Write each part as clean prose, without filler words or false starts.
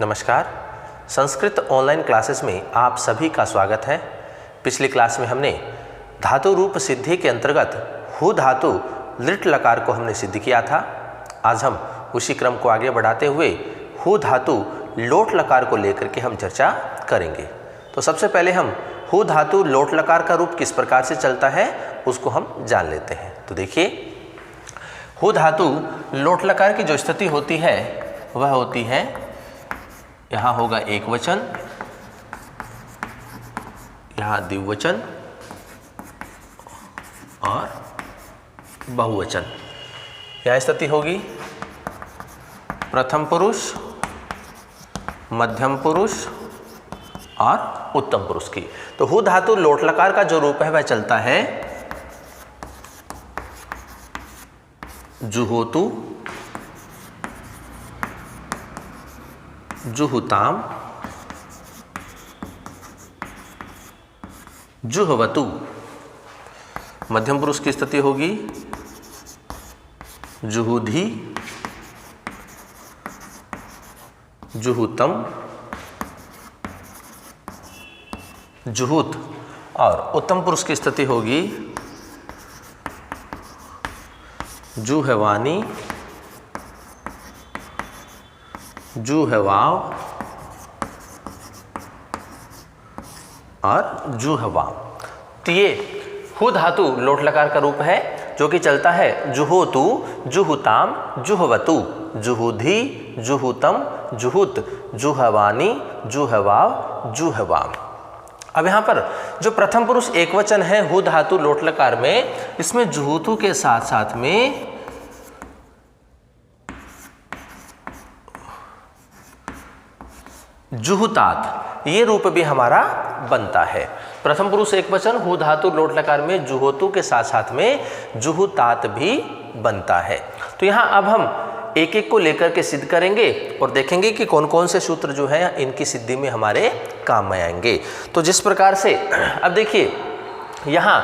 नमस्कार। Sanskrit online classes में आप सभी का स्वागत है। पिछली क्लास में हमने धातु रूप सिद्धि के अंतर्गत हु धातु लिट लकार को हमने सिद्ध किया था। आज हम उसी क्रम को आगे बढ़ाते हुए हु धातु लोट लकार को लेकर के हम चर्चा करेंगे। तो सबसे पहले हम हु धातु लोट लकार का रूप किस प्रकार से चलता है उसको हम जान लेते हैं। तो देखिए, हु धातु लोट लकार की जो स्थिति होती है वह होती है, यहाँ होगा एक वचन, यहाँ द्विवचन और बहुवचन। यहाँ स्थिति होगी प्रथम पुरुष, मध्यम पुरुष और उत्तम पुरुष की। तो हु धातु लोट लकार का जो रूप है वह चलता है जुहोतु, जुहुताम, जुहवतु। मध्यम पुरुष की स्थिति होगी जुहुधी, जुहुतम, जुहुत। और उत्तम पुरुष की स्थिति होगी जुहवानी, जुहवाव और जुहवाम। तो ये हु धातु लोट लकार का रूप है जो कि चलता है जुहोतु, जुहुताम, जुहवतु, जुहुधी, जुहुतम, जुहुत, जुहवानी, जुहवाव, जुहवाम। अब यहाँ पर जो प्रथम पुरुष एक वचन है हु धातु लोट लकार में, इसमें जुहोतु के साथ साथ में जुहुतात ये रूप भी हमारा बनता है। प्रथम पुरुष एक वचन हु धातु लोट लकार में जुहोतु के साथ साथ में जुहुतात भी बनता है। तो यहाँ अब हम एक एक को लेकर के सिद्ध करेंगे और देखेंगे कि कौन कौन से सूत्र जो है इनकी सिद्धि में हमारे काम में आएंगे। तो जिस प्रकार से अब देखिए, यहाँ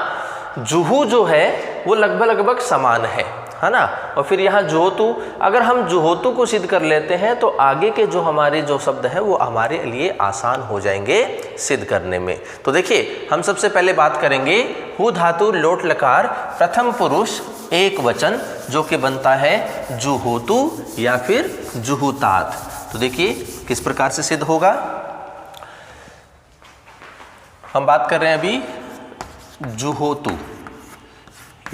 जुहू जो है वो लगभग समान है ना। और फिर यहाँ जुहोतु, अगर हम जुहोतु को सिद्ध कर लेते हैं तो आगे के जो हमारे जो शब्द हैं वो हमारे लिए आसान हो जाएंगे सिद्ध करने में। तो देखिए, हम सबसे पहले बात करेंगे हु धातु लोट लकार प्रथम पुरुष एक वचन जो कि बनता है जुहोतु या फिर जुहुतात। तो देखिए किस प्रकार से सिद्ध होगा। हम बात कर रहे हैं अभी जुहोतु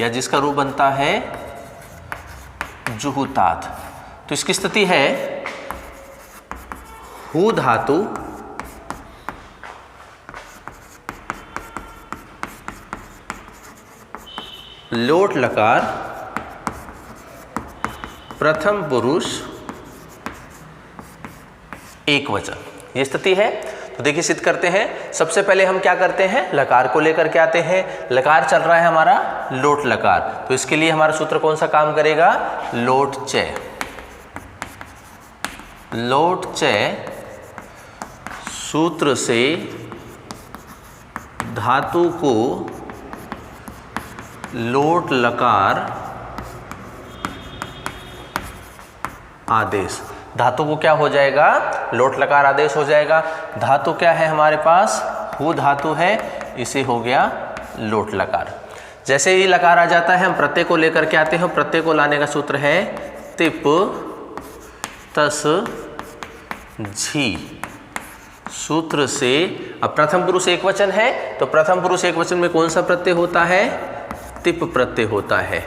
या जिसका रूप बनता है जुहुतात। तो इसकी स्थिति है हु धातु लोट लकार प्रथम पुरुष एक वचन, ये स्थिति है। तो देखिए सिद्ध करते हैं। सबसे पहले हम क्या करते हैं, लकार को लेकर के आते हैं। लकार चल रहा है हमारा लोट लकार, तो इसके लिए हमारा सूत्र कौन सा काम करेगा, लोट चय। लोट चय सूत्र से धातु को लोट लकार आदेश, धातु को क्या हो जाएगा, लोट लकार आदेश हो जाएगा। धातु क्या है हमारे पास, हु धातु है, इसे हो गया लोट लकार। जैसे ही लकार आ जाता है हम प्रत्यय को लेकर के आते हैं। प्रत्यय को लाने का सूत्र है तिप तस झी। सूत्र से अब प्रथम पुरुष एक वचन है तो प्रथम पुरुष एक वचन में कौन सा प्रत्यय होता है, तिप प्रत्यय होता है।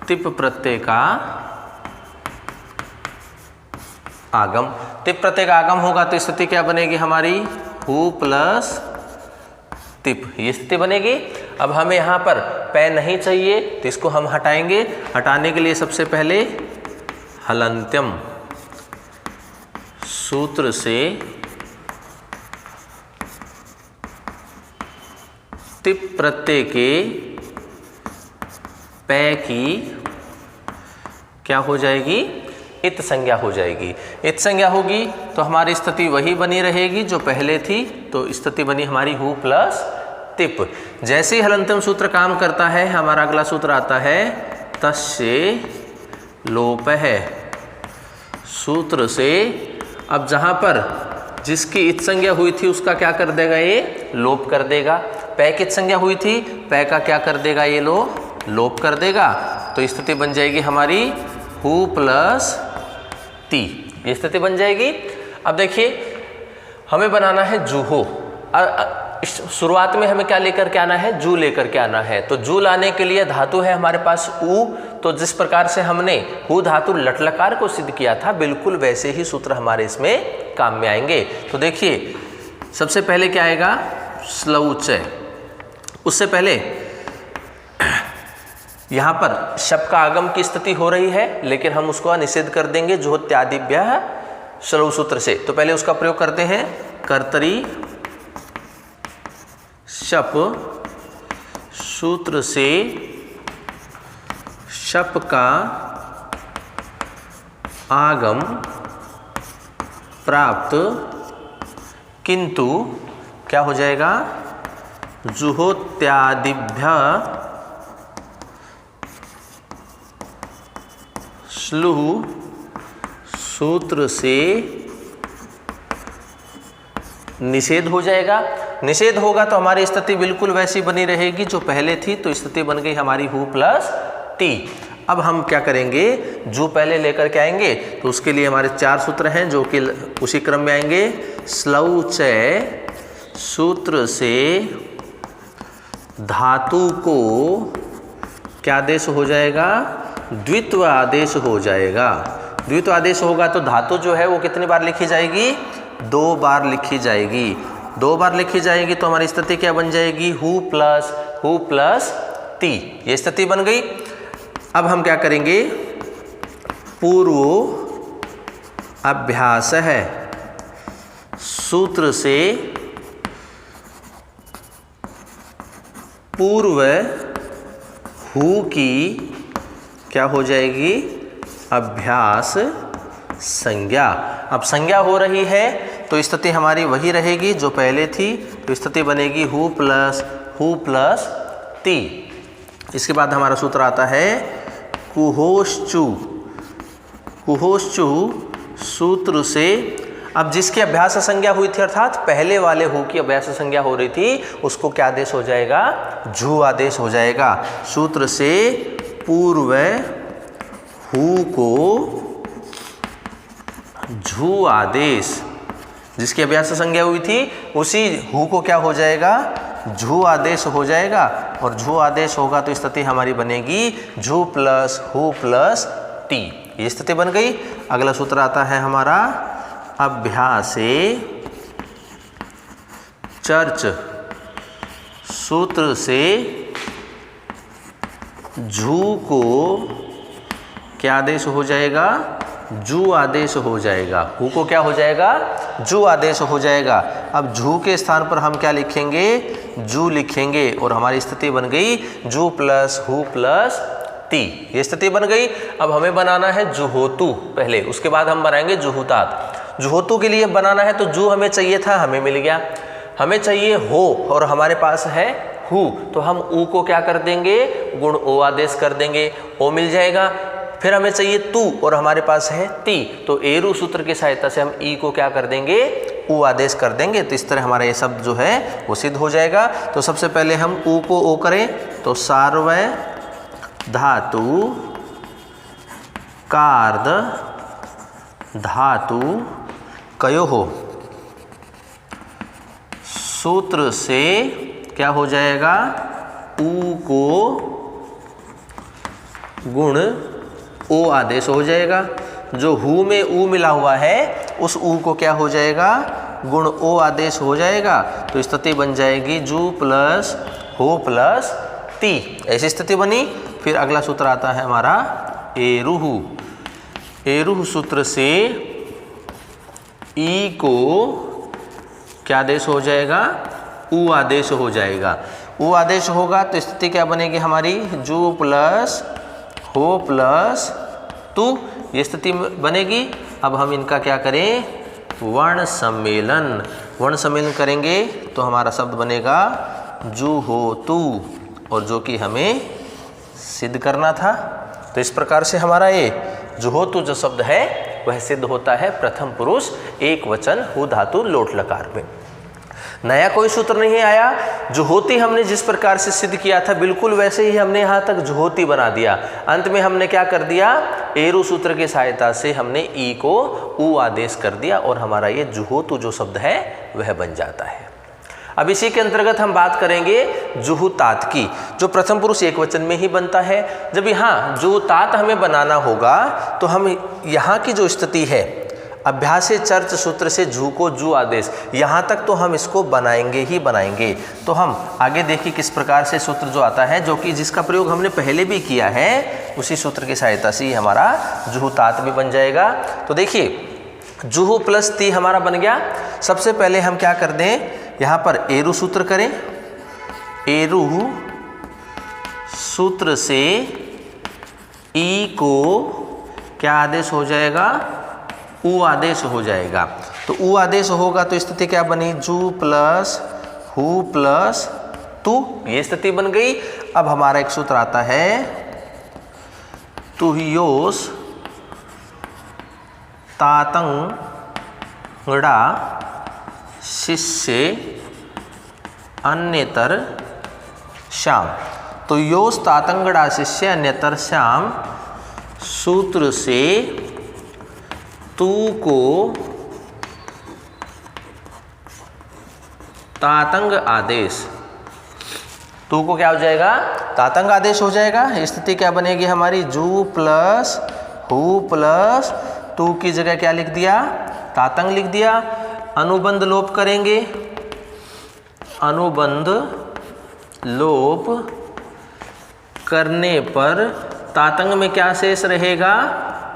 तिप प्रत्यय का आगम, तिप प्रत्यय का आगम होगा तो स्थिति क्या बनेगी हमारी, हु प्लस तिप, ये स्थिति बनेगी। अब हमें यहाँ पर पै नहीं चाहिए तो इसको हम हटाएंगे। हटाने के लिए सबसे पहले हलंत्यम सूत्र से तिप प्रत्यय के पै की क्या हो जाएगी, इत संज्ञा हो जाएगी। इत संज्ञा होगी तो हमारी स्थिति वही बनी रहेगी जो पहले थी। तो स्थिति बनी हमारी हु प्लस तिप। जैसे ही हलंत्यम सूत्र काम करता है हमारा अगला सूत्र आता है तस्य लोप है। सूत्र से। अब जहां पर जिसकी इत संज्ञा हुई थी उसका क्या कर देगा, ये लोप कर देगा। पै की इत संज्ञा हुई थी, पै का क्या कर देगा, ये लोप कर देगा। तो स्थिति बन जाएगी हमारी हु प्लस ती, ये स्थिति बन जाएगी। अब देखिए हमें बनाना है जूहो। शुरुआत में हमें क्या लेकर के आना है, जू लेकर के आना है। तो जू लाने के लिए धातु है हमारे पास ऊ। तो जिस प्रकार से हमने हु धातु लट्लकार को सिद्ध किया था, बिल्कुल वैसे ही सूत्र हमारे इसमें काम में आएंगे। तो देखिए सबसे पहले क्या आएगा, स्लौचय। उससे पहले यहाँ पर शब्द का आगम की स्थिति हो रही है, लेकिन हम उसको निषेध कर देंगे जुहोत्यादिभ्यः श्लौ सूत्र से। तो पहले उसका प्रयोग करते हैं, कर्तरी शप सूत्र से शप का आगम प्राप्त, किंतु क्या हो जाएगा, जुहोत्यादिभ्यः श्लू सूत्र से निषेध हो जाएगा। निषेध होगा तो हमारी स्थिति बिल्कुल वैसी बनी रहेगी जो पहले थी। तो स्थिति बन गई हमारी हु प्लस टी। अब हम क्या करेंगे, जो पहले लेकर के आएंगे तो उसके लिए हमारे 4 सूत्र हैं जो कि उसी क्रम में आएंगे। स्लौचय सूत्र से धातु को क्या आदेश हो जाएगा, द्वित्व आदेश हो जाएगा। द्वित्व आदेश होगा तो धातु जो है वो कितनी बार लिखी जाएगी, 2 बार लिखी जाएगी। 2 बार लिखी जाएगी तो हमारी स्थिति क्या बन जाएगी, हु प्लस ती, ये स्थिति बन गई। अब हम क्या करेंगे, पूर्व अभ्यास है सूत्र से पूर्व हु की क्या हो जाएगी, अभ्यास संज्ञा। अब संज्ञा हो रही है तो स्थिति हमारी वही रहेगी जो पहले थी। तो स्थिति बनेगी हु प्लस ती। इसके बाद हमारा सूत्र आता है कुहोश्चु। कुहोश्चु सूत्र से, अब जिसकी अभ्यास संज्ञा हुई थी अर्थात पहले वाले हु की अभ्यास संज्ञा हो रही थी, उसको क्या आदेश हो जाएगा, झू आदेश हो जाएगा। सूत्र से पूर्व हु को झू आदेश, जिसकी अभ्यास संज्ञा हुई थी उसी हु को क्या हो जाएगा, झू आदेश हो जाएगा। और झू आदेश होगा तो स्थिति हमारी बनेगी झू प्लस हु प्लस टी, ये स्थिति बन गई। अगला सूत्र आता है हमारा अभ्यासे चर्च सूत्र से झू को क्या आदेश हो जाएगा, जू आदेश हो जाएगा। हु को क्या हो जाएगा, जू आदेश हो जाएगा। अब झू के स्थान पर हम क्या लिखेंगे, जू लिखेंगे और हमारी स्थिति बन गई जू प्लस हु प्लस ती, ये स्थिति बन गई। अब हमें बनाना है जुहोतु पहले, उसके बाद हम बनाएंगे जुहुतात। जुहोतु के लिए बनाना है तो जू हमें चाहिए था, हमें मिल गया। हमें चाहिए हो और हमारे पास है हु, तो हम ऊ को क्या कर देंगे, गुण ओ आदेश कर देंगे, ओ मिल जाएगा। फिर हमें चाहिए तू और हमारे पास है ती, तो एरु सूत्र की सहायता से हम ई को क्या कर देंगे, ऊ आदेश कर देंगे। तो इस तरह हमारा ये शब्द जो है वो सिद्ध हो जाएगा। तो सबसे पहले हम ऊ को ओ करें तो सार्वय धातु कार्द धातु कयो हो सूत्र से क्या हो जाएगा, ऊ को गुण ओ आदेश हो जाएगा। जो हु में ऊ मिला हुआ है उस ऊ को क्या हो जाएगा, गुण ओ आदेश हो जाएगा। तो स्थिति बन जाएगी जू प्लस हो प्लस ती, ऐसी स्थिति बनी। फिर अगला सूत्र आता है हमारा एरुहु। एरुहु सूत्र से ई को क्या आदेश हो जाएगा, ऊ आदेश हो जाएगा। ऊ आदेश होगा तो स्थिति क्या बनेगी हमारी, जू प्लस हो प्लस तू, ये स्थिति बनेगी। अब हम इनका क्या करें, वर्ण सम्मेलन। वर्ण सम्मेलन करेंगे तो हमारा शब्द बनेगा जुहोतु, और जो कि हमें सिद्ध करना था। तो इस प्रकार से हमारा ये जुहोतु जो शब्द है वह सिद्ध होता है प्रथम पुरुष एक वचन हु धातु लोट लकार में। नया कोई सूत्र नहीं आया। जुहोती हमने जिस प्रकार से सिद्ध किया था बिल्कुल वैसे ही हमने यहाँ तक जुहोती बना दिया। अंत में हमने क्या कर दिया, एरु सूत्र की सहायता से हमने ई को उ आदेश कर दिया और हमारा ये जुहोतु जो शब्द है वह बन जाता है। अब इसी के अंतर्गत हम बात करेंगे जुहुतात की, जो प्रथम पुरुष एक वचन में ही बनता है। जब यहाँ जुहुतात हमें बनाना होगा तो हम यहाँ की जो स्थिति है अभ्यासे चर्च सूत्र से जू को जू आदेश, यहाँ तक तो हम इसको बनाएंगे ही बनाएंगे। तो हम आगे देखिए किस प्रकार से सूत्र जो आता है, जो कि जिसका प्रयोग हमने पहले भी किया है, उसी सूत्र की सहायता से ही हमारा जुहुतात भी बन जाएगा। तो देखिए जुहु प्लस ती हमारा बन गया। सबसे पहले हम क्या कर दें, यहाँ पर एरु सूत्र करें। एरु सूत्र से ई को क्या आदेश हो जाएगा, उ आदेश हो जाएगा। तो उ आदेश होगा तो स्थिति क्या बनी, जू प्लस हु प्लस तू, ये स्थिति बन गई। अब हमारा एक सूत्र आता है तुह्योस तातंगड़ा शिष्य अन्यतर श्याम। तो योस तातंगड़ा शिष्य अन्यतर श्याम सूत्र से तू को तातंग आदेश, तू को क्या हो जाएगा, तातंग आदेश हो जाएगा। स्थिति क्या बनेगी हमारी, जू प्लस हु प्लस तू की जगह क्या लिख दिया, तातंग लिख दिया। अनुबंध लोप करेंगे, अनुबंध लोप करने पर तातंग में क्या शेष रहेगा,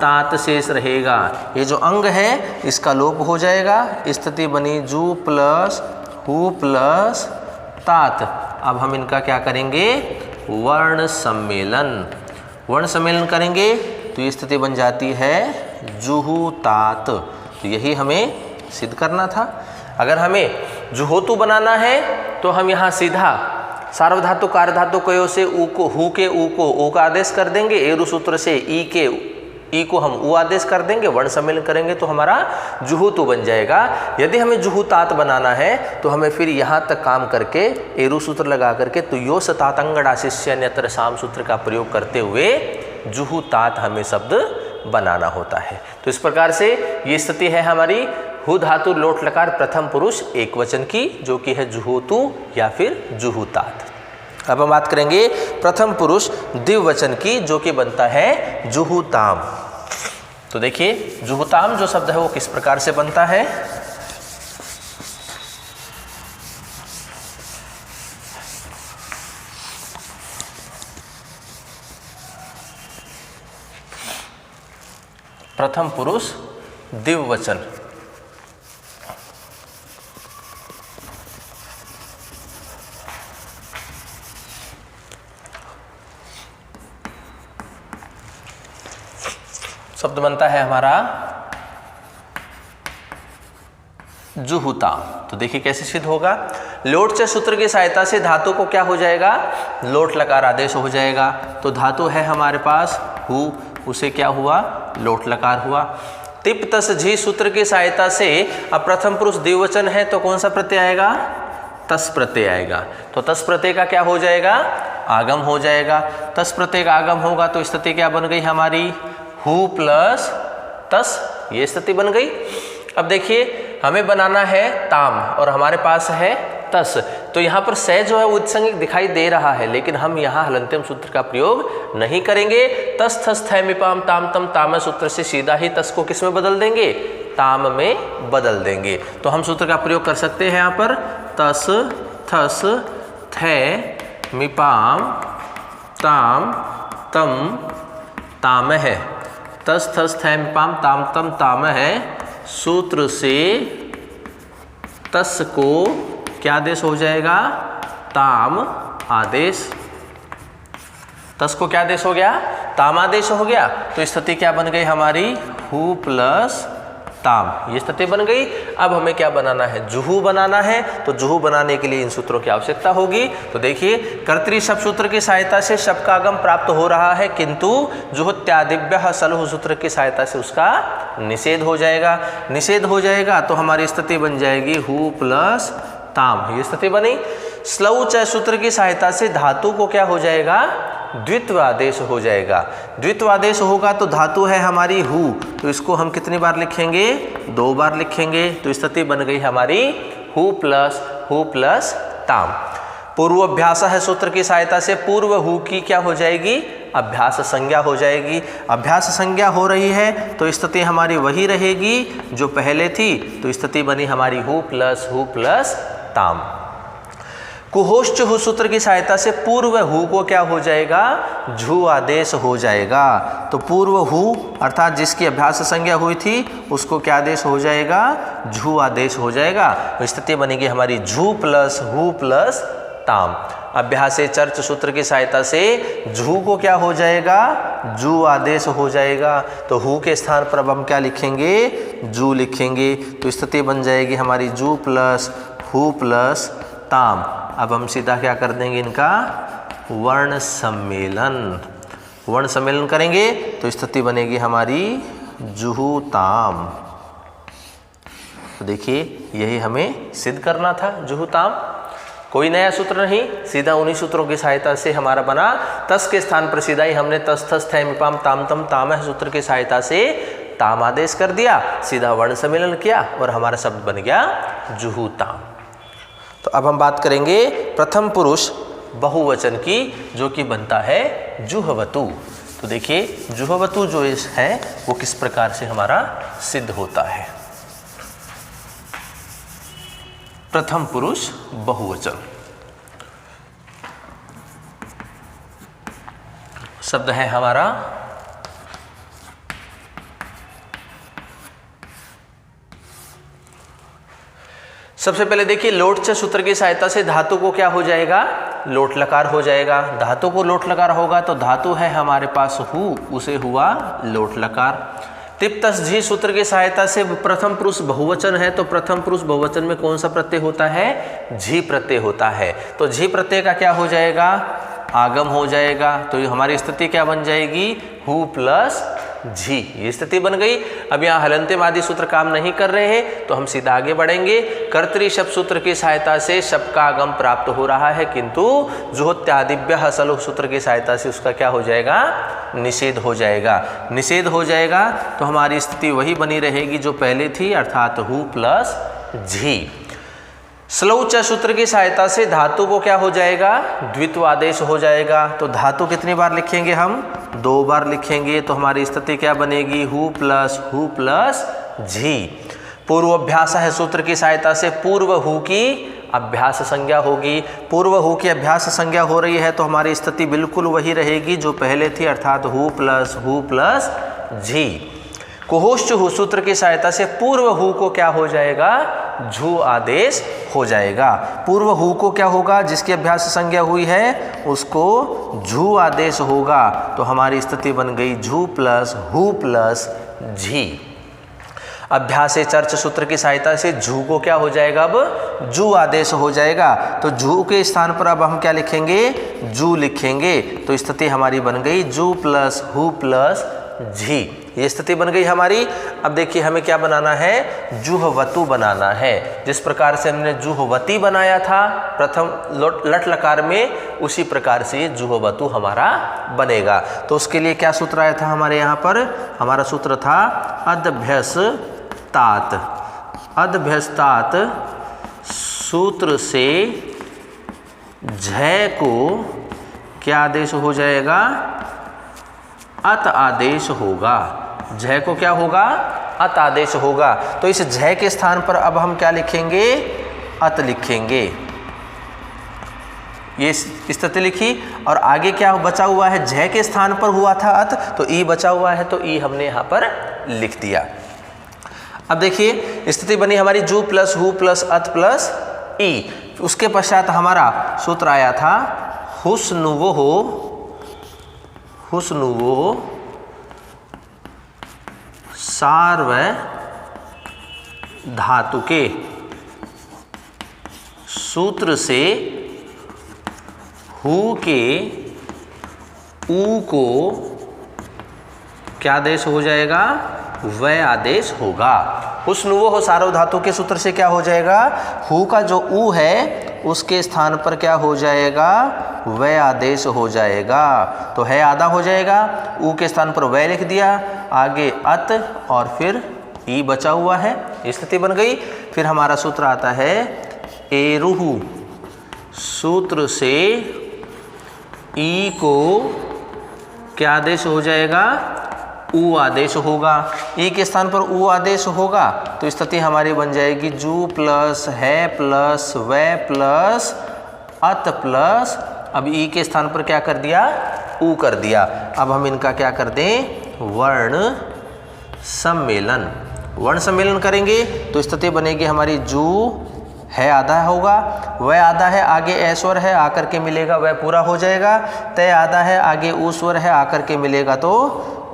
तात शेष रहेगा। ये जो अंग है इसका लोप हो जाएगा। स्थिति बनी जू प्लस हु प्लस तात। अब हम इनका क्या करेंगे, वर्ण सम्मेलन, वर्ण सम्मेलन करेंगे तो ये स्थिति बन जाती है जुहुतात। तो यही हमें सिद्ध करना था। अगर हमें जुहोतु बनाना है तो हम यहाँ सीधा सार्वधातु कार्यधातु कयो से ऊ को हु के ऊ को ऊ का आदेश कर देंगे, एरु सूत्र से ई के ई को हम उ आदेश कर देंगे, वर्ण सम्मेलन करेंगे तो हमारा जुहुतु बन जाएगा। यदि हमें जुहुतात बनाना है तो हमें फिर यहाँ तक काम करके एरु सूत्र लगा करके तो यो सतातंगड़ा शिष्य अन्यत्र शाम सूत्र का प्रयोग करते हुए जुहुतात हमें शब्द बनाना होता है। तो इस प्रकार से ये स्थिति है हमारी हु धातु लोट लकार प्रथम पुरुष एक वचन की, जो कि है जुहोतु या फिर जुहुतात। अब हम बात करेंगे प्रथम पुरुष द्विवचन की, जो कि बनता है जुहुताम। तो देखिए जुहुताम जो शब्द है वो किस प्रकार से बनता है। प्रथम पुरुष द्विवचन, शब्द बनता है हमारा जुहुताम। तो देखिए कैसे सिद्ध होगा, लोट च सूत्र की सहायता से धातु को क्या हो जाएगा, लोट लकार आदेश हो जाएगा। तो धातु है हमारे पास हु, उसे क्या हुआ, लोट लकार हुआ। तिप तस झी सूत्र की सहायता से अब प्रथम पुरुष द्विवचन है तो कौन सा प्रत्यय आएगा, तस प्रत्यय आएगा। तो तस प्रत्यय का क्या हो जाएगा, आगम हो जाएगा। तस प्रत्यय का आगम होगा तो स्थिति क्या बन गई हमारी, हु प्लस तस, ये स्थिति बन गई। अब देखिए हमें बनाना है ताम और हमारे पास है तस, तो यहाँ पर से जो है वो उत्संगिक दिखाई दे रहा है, लेकिन हम यहाँ हलंत्यम सूत्र का प्रयोग नहीं करेंगे। तस थस थ मिपाम ताम तम ताम सूत्र से सीधा ही तस को किस में बदल देंगे, ताम में बदल देंगे। तो हम सूत्र का प्रयोग कर सकते हैं यहाँ पर, तस थस थ मिपाम ताम तम ताम है, तस थस थ मिपाम ताम तम ताम है सूत्र से तस को क्या आदेश हो जाएगा, ताम आदेश। तस को क्या आदेश हो गया, ताम आदेश हो गया। तो स्थिति क्या बन गई हमारी, हु प्लस ताम, ये स्थिति बन गई। अब हमें क्या बनाना है, जुहू बनाना है। तो जुहू बनाने के लिए इन सूत्रों की आवश्यकता होगी। तो देखिए, कर्तरी शब्द सूत्र की सहायता से शब्द का आगम प्राप्त हो रहा है, किंतु जुहुत्यादिभ्यः सलुह सूत्र की सहायता से उसका निषेध हो जाएगा। निषेध हो जाएगा तो हमारी स्थिति बन जाएगी हु प्लस ताम, ये स्थिति बनी। स्लौ च सूत्र की सहायता से धातु को क्या हो जाएगा, द्वित्व आदेश हो जाएगा। द्वित्व आदेश होगा तो धातु है हमारी हु, तो इसको हम कितनी बार लिखेंगे, 2 बार लिखेंगे। तो स्थिति बन गई हमारी हु प्लस ताम। पूर्वाभ्यास है सूत्र की सहायता से पूर्व हु की क्या हो जाएगी, अभ्यास संज्ञा हो जाएगी। अभ्यास संज्ञा हो रही है तो स्थिति हमारी वही रहेगी जो पहले थी। तो स्थिति बनी हमारी हु प्लस ताम। कुहोश्च हु सूत्र की सहायता से पूर्व हु को क्या हो जाएगा, झू आदेश हो जाएगा। तो पूर्व हु अर्थात जिसकी अभ्यास संज्ञा हुई थी उसको क्या आदेश हो जाएगा, झू आदेश हो जाएगा। तो स्थिति बनेगी हमारी झू प्लस हु प्लस ताम। अभ्यास चर्च सूत्र की सहायता से झू को क्या हो जाएगा, जू आदेश हो जाएगा। तो हु के स्थान पर अब हम क्या लिखेंगे, जू लिखेंगे। तो स्थिति बन जाएगी हमारी जू प्लस हु प्लस ताम। अब हम सीधा क्या कर देंगे, इनका वर्ण सम्मेलन। वर्ण सम्मेलन करेंगे तो स्थिति बनेगी हमारी जुहू ताम। तो देखिए, यही हमें सिद्ध करना था, जुहू ताम। कोई नया सूत्र नहीं, सीधा उन्हीं सूत्रों की सहायता से हमारा बना। तस के स्थान पर सीधा ही हमने तस थस थ मिपाम ताम तम ताम सूत्र की सहायता से ताम आदेश कर दिया, सीधा वर्ण सम्मेलन किया और हमारा शब्द बन गया जुहू ताम। तो अब हम बात करेंगे प्रथम पुरुष बहुवचन की, जो कि बनता है जुहवतु। तो देखिए, जुहवतु जो है वो किस प्रकार से हमारा सिद्ध होता है। प्रथम पुरुष बहुवचन शब्द है हमारा सबसे पहले देखिए, लोट च सूत्र की सहायता से धातु को क्या हो जाएगा, लोट लकार हो जाएगा। धातु को लोट लकार होगा तो धातु है हमारे पास हु, उसे हुआ लोट लकार। तिप तस झी सूत्र की सहायता से प्रथम पुरुष बहुवचन है, तो प्रथम पुरुष बहुवचन में कौन सा प्रत्यय होता है, झी प्रत्यय होता है। तो झी प्रत्यय का क्या हो जाएगा, आगम हो जाएगा। तो हमारी स्थिति क्या बन जाएगी, हु प्लस झी, ये स्थिति बन गई। अब यहाँ हलंत्यम आदि सूत्र काम नहीं कर रहे हैं तो हम सीधा आगे बढ़ेंगे। कर्तरी शब्द सूत्र की सहायता से शब्द का आगम प्राप्त हो रहा है, किंतु जुहोत्यादिभ्यः सलुह सूत्र की सहायता से उसका क्या हो जाएगा, निषेध हो जाएगा। निषेध हो जाएगा तो हमारी स्थिति वही बनी रहेगी जो पहले थी, अर्थात हु प्लस झी। स्लौ च सूत्र की सहायता से धातु को क्या हो जाएगा, द्वित्व आदेश हो जाएगा। तो धातु कितनी बार लिखेंगे हम, 2 बार लिखेंगे। तो हमारी स्थिति क्या बनेगी, हु प्लस झी। पूर्वाभ्यास है सूत्र की सहायता से पूर्व हु की अभ्यास संज्ञा होगी। पूर्व हु की अभ्यास संज्ञा हो रही है तो हमारी स्थिति बिल्कुल वही रहेगी जो पहले थी, अर्थात हु प्लस झी। कुहोश्च हु सूत्र की सहायता से पूर्व हु को क्या हो जाएगा, झू आदेश हो जाएगा। पूर्व हु को क्या होगा, जिसकी अभ्यास संज्ञा हुई है उसको झू आदेश होगा। तो हमारी स्थिति बन गई झू प्लस हु प्लस झी। अभ्यास चर्च सूत्र की सहायता से झू को क्या हो जाएगा, अब जू आदेश हो जाएगा। तो झू के स्थान पर अब हम क्या लिखेंगे, जू लिखेंगे। तो स्थिति हमारी बन गई जू प्लस हु प्लस झी, ये स्थिति बन गई हमारी। अब देखिए, हमें क्या बनाना है, जुहवतु बनाना है। जिस प्रकार से हमने जुहवती बनाया था प्रथम लट लकार में, उसी प्रकार से जुहवतु हमारा बनेगा। तो उसके लिए क्या सूत्र आया था हमारे यहाँ पर, हमारा सूत्र था अदभ्यस्तात। अदभ्यस्तात सूत्र से झ को क्या आदेश हो जाएगा, अत आदेश होगा। झ को क्या होगा, अत आदेश होगा। तो इस झ के स्थान पर अब हम क्या लिखेंगे, अत लिखेंगे। ये स्थिति लिखी और आगे क्या बचा हुआ है, झ के स्थान पर हुआ था अत, तो ई बचा हुआ है, तो ई हमने यहाँ पर लिख दिया। अब देखिए, स्थिति बनी हमारी जू प्लस हु प्लस अत प्लस ई। उसके पश्चात हमारा सूत्र आया था हुस्नुवो सार्वभौम धातु के सूत्र से हु के ऊ को क्या आदेश हो जाएगा? वह आदेश होगा। हुस्नुवो हो सार्वधातु के सूत्र से क्या हो जाएगा? हु का जो ऊ है उसके स्थान पर क्या हो जाएगा? वह आदेश हो जाएगा। तो है आधा हो जाएगा, ऊ के स्थान पर वह लिख दिया, आगे अत और फिर ई बचा हुआ है, स्थिति बन गई। फिर हमारा सूत्र आता है एरुहु, सूत्र से ई को क्या आदेश हो जाएगा? ऊ आदेश होगा। ई के स्थान पर ऊ आदेश होगा तो स्थिति हमारी बन जाएगी जू प्लस है प्लस वह प्लस अत प्लस, अब ई के स्थान पर क्या कर दिया? ऊ कर दिया। अब हम इनका क्या कर दें? वर्ण सम्मेलन। वर्ण सम्मेलन करेंगे तो स्थिति बनेगी हमारी जू है आधा होगा, वह आधा है, आगे ए स्वर है आकर के मिलेगा वह पूरा हो जाएगा, तय आधा है, आगे ऊ स्वर है आकर के मिलेगा तो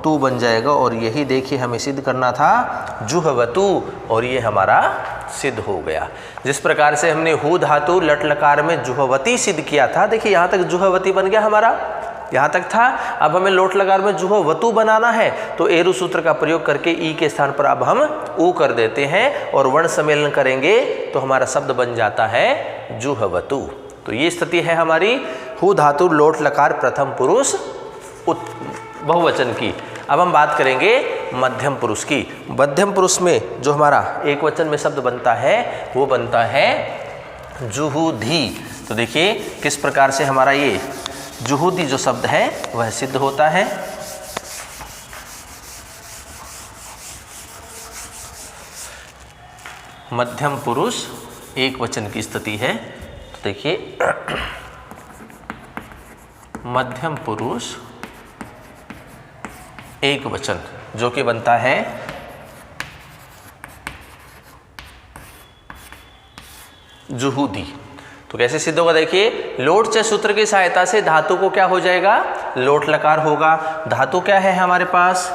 तू बन जाएगा। और यही देखिए हमें सिद्ध करना था जुहवतु, और ये हमारा सिद्ध हो गया। जिस प्रकार से हमने हु धातु लट लकार में जुहवती सिद्ध किया था, देखिए यहाँ तक जुहवती बन गया हमारा, यहाँ तक था। अब हमें लोट लकार में जुहवतु बनाना है तो एरु सूत्र का प्रयोग करके ई के स्थान पर अब हम ऊ कर देते हैं और वर्ण सम्मेलन करेंगे तो हमारा शब्द बन जाता है जुहवतु। तो ये स्थिति है हमारी हु धातु लोट लकार प्रथम पुरुष बहुवचन की। अब हम बात करेंगे मध्यम पुरुष की। मध्यम पुरुष में जो हमारा एक वचन में शब्द बनता है वो बनता है जुहुधी। तो देखिए किस प्रकार से हमारा ये जुहुदी जो शब्द है वह सिद्ध होता है। मध्यम पुरुष एक वचन की स्थिति है। तो देखिए मध्यम पुरुष एक वचन जो कि बनता है जुहुदी। तो कैसे सिद्ध होगा? देखिए लोट च सूत्र की सहायता से धातु को क्या हो जाएगा? लोट लकार होगा। धातु क्या है हमारे पास?